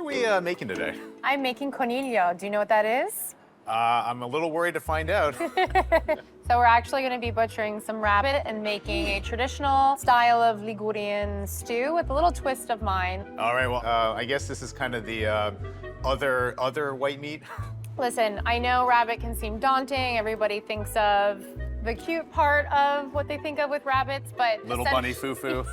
are we making today? I'm making conillo. Do you know what that is? I'm a little worried to find out. So we're actually going to be butchering some rabbit and making a traditional style of Ligurian stew with a little twist of mine. All right, well, I guess this is kind of the other white meat. Listen, I know rabbit can seem daunting. Everybody thinks of the cute part of what they think of with rabbits, but Little bunny foo-foo.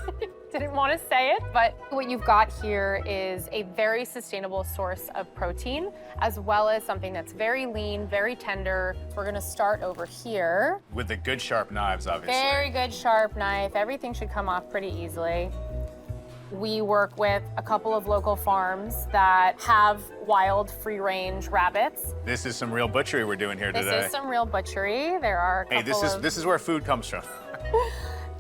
didn't want to say it, but what you've got here is a very sustainable source of protein, as well as something that's very lean, very tender. We're gonna start over here. With the good sharp knives, obviously. Very good sharp knife. Everything should come off pretty easily. We work with a couple of local farms that have wild, free-range rabbits. This is some real butchery we're doing here today. This is some real butchery. There are a couple Hey, this is where food comes from.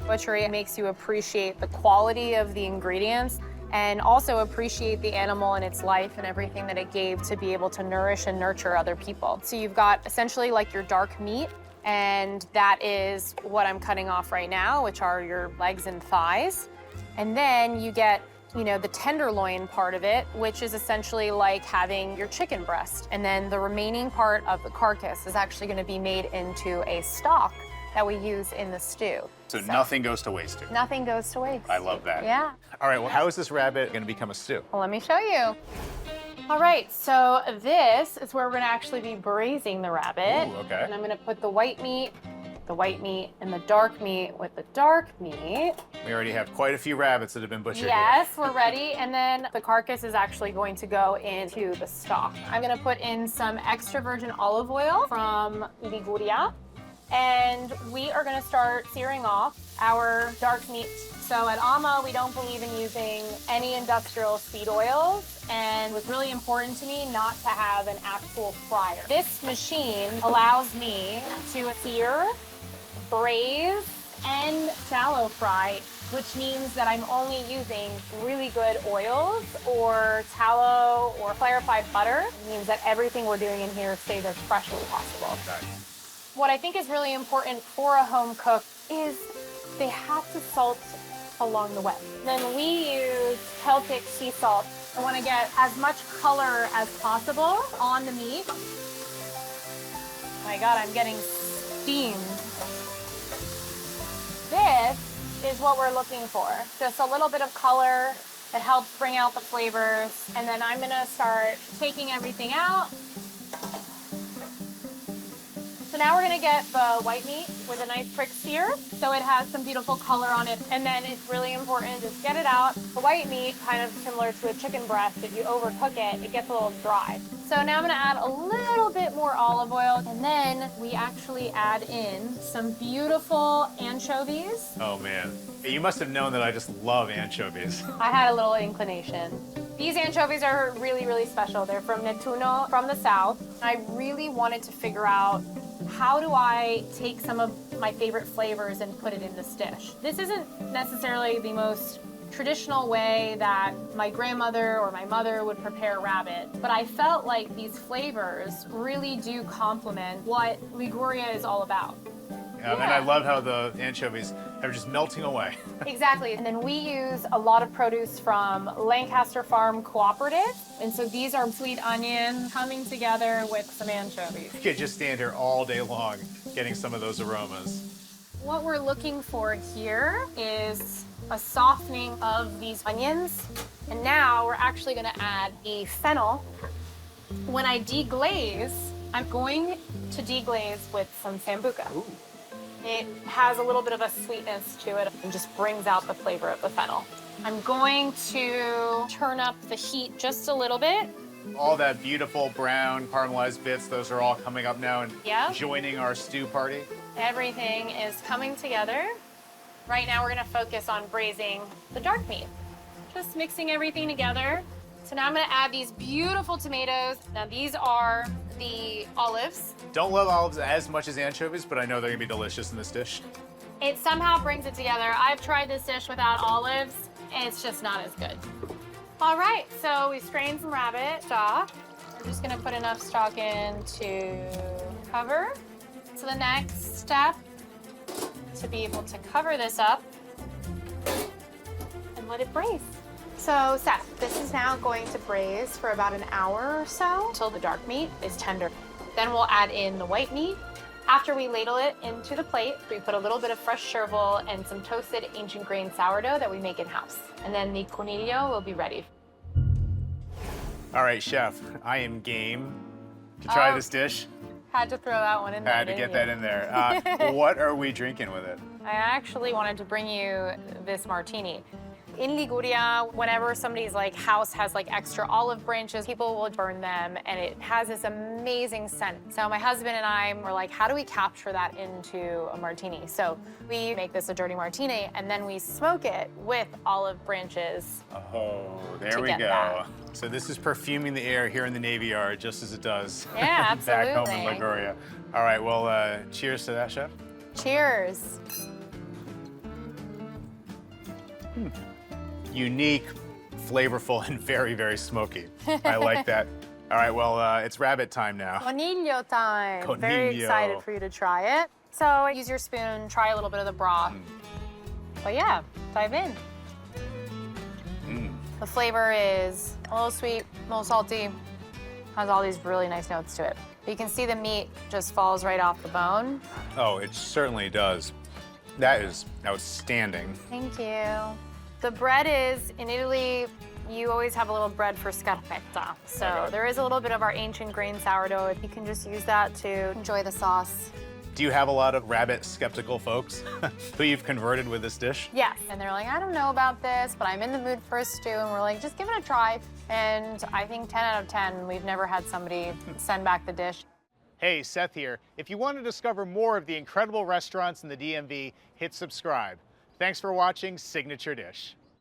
Butchery makes you appreciate the quality of the ingredients and also appreciate the animal and its life and everything that it gave to be able to nourish and nurture other people. So you've got essentially like your dark meat, and that is what I'm cutting off right now, which are your legs and thighs. And then you get, you know, the tenderloin part of it, which is essentially like having your chicken breast. And then the remaining part of the carcass is actually going to be made into a stock that we use in the stew. So nothing goes to waste here. Nothing goes to waste. I love that. Yeah. All right, well, how is this rabbit going to become a stew? Well, let me show you. All right, so this is where we're gonna actually be braising the rabbit. Ooh, okay. And I'm gonna put the white meat, and the dark meat with the dark meat. We already have quite a few rabbits that have been butchered Yes, we're ready. And then the carcass is actually going to go into the stock. I'm gonna put in some extra virgin olive oil from Liguria. And we are gonna start searing off our dark meat. So at Ama, we don't believe in using any industrial seed oils, and it was really important to me not to have an actual fryer. This machine allows me to sear, braise, and shallow fry, which means that I'm only using really good oils or tallow or clarified butter. It means that everything we're doing in here stays as fresh as possible. here. What I think is really important for a home cook is they have to salt along the way. Then we use Celtic sea salt. I want to get as much color as possible on the meat. Oh my God, I'm getting steamed. This is what we're looking for. Just a little bit of color that helps bring out the flavors. And then I'm gonna start taking everything out. So now we're gonna get the white meat with a nice quick sear, so it has some beautiful color on it. And then it's really important to just get it out. The white meat, kind of similar to a chicken breast, if you overcook it, it gets a little dry. So now I'm gonna add a little bit more olive oil, and then we actually add in some beautiful anchovies. Oh, man. Hey, you must have known that I just love anchovies. I had a little inclination. These anchovies are really, really special. They're from Nettuno, from the south. I really wanted to figure out, how do I take some of my favorite flavors and put it in this dish? This isn't necessarily the most traditional way that my grandmother or my mother would prepare rabbit, but I felt like these flavors really do complement what Liguria is all about. Yeah, and I love how the anchovies are just melting away. Exactly. And then we use a lot of produce from Lancaster Farm Cooperative. And so these are sweet onions coming together with some anchovies. You could just stand here all day long getting some of those aromas. What we're looking for here is a softening of these onions. And now we're actually gonna add the fennel. When I deglaze, I'm going to deglaze with some sambuca. Ooh. It has a little bit of a sweetness to it and just brings out the flavor of the fennel. I'm going to turn up the heat just a little bit. All that beautiful brown caramelized bits, those are all coming up now and Yeah. joining our stew party. Everything is coming together. Right now we're gonna focus on braising the dark meat. Just mixing everything together. So now I'm gonna add these beautiful tomatoes. Now these are the olives. Don't love olives as much as anchovies, but I know they're gonna be delicious in this dish. It somehow brings it together. I've tried this dish without olives, and it's just not as good. All right, so we strained some rabbit stock. We're just gonna put enough stock in to cover. So the next step, to be able to cover this up and let it braise. So Seth, this is now going to braise for about an hour or so until the dark meat is tender. Then we'll add in the white meat. After we ladle it into the plate, we put a little bit of fresh chervil and some toasted ancient grain sourdough that we make in-house. And then the conillo will be ready. All right, chef, I am game to try Oh. this dish. Had to throw that one in there. Had to get that in there. What are we drinking with it? I actually wanted to bring you this martini. In Liguria, whenever somebody's like house has like extra olive branches, people will burn them and it has this amazing scent. So my husband and I were like, how do we capture that into a martini? So we make this a dirty martini and then we smoke it with olive branches. Oh, there To we get go. that. So this is perfuming the air here in the Navy Yard, just as it does Yeah, back home in absolutely. Liguria. All right, well, cheers to that, chef. Cheers. Unique, flavorful, and very, very smoky. I like that. All right, well, it's rabbit time now. Conillo time. Very Conillo. excited for you to try it. So use your spoon, try a little bit of the broth. But yeah, dive in. The flavor is a little sweet, a little salty, has all these really nice notes to it. You can see the meat just falls right off the bone. Oh, it certainly does. That is outstanding. Thank you. The bread is, in Italy, you always have a little bread for scarpetta. So Okay. there is a little bit of our ancient grain sourdough. You can just use that to enjoy the sauce. Do you have a lot of rabbit skeptical folks who you've converted with this dish? Yes. And they're like, I don't know about this, but I'm in the mood for a stew. And we're like, just give it a try. And I think 10 out of 10, we've never had somebody send back the dish. Hey, Seth here. If you want to discover more of the incredible restaurants in the DMV, hit subscribe. Thanks for watching Signature Dish.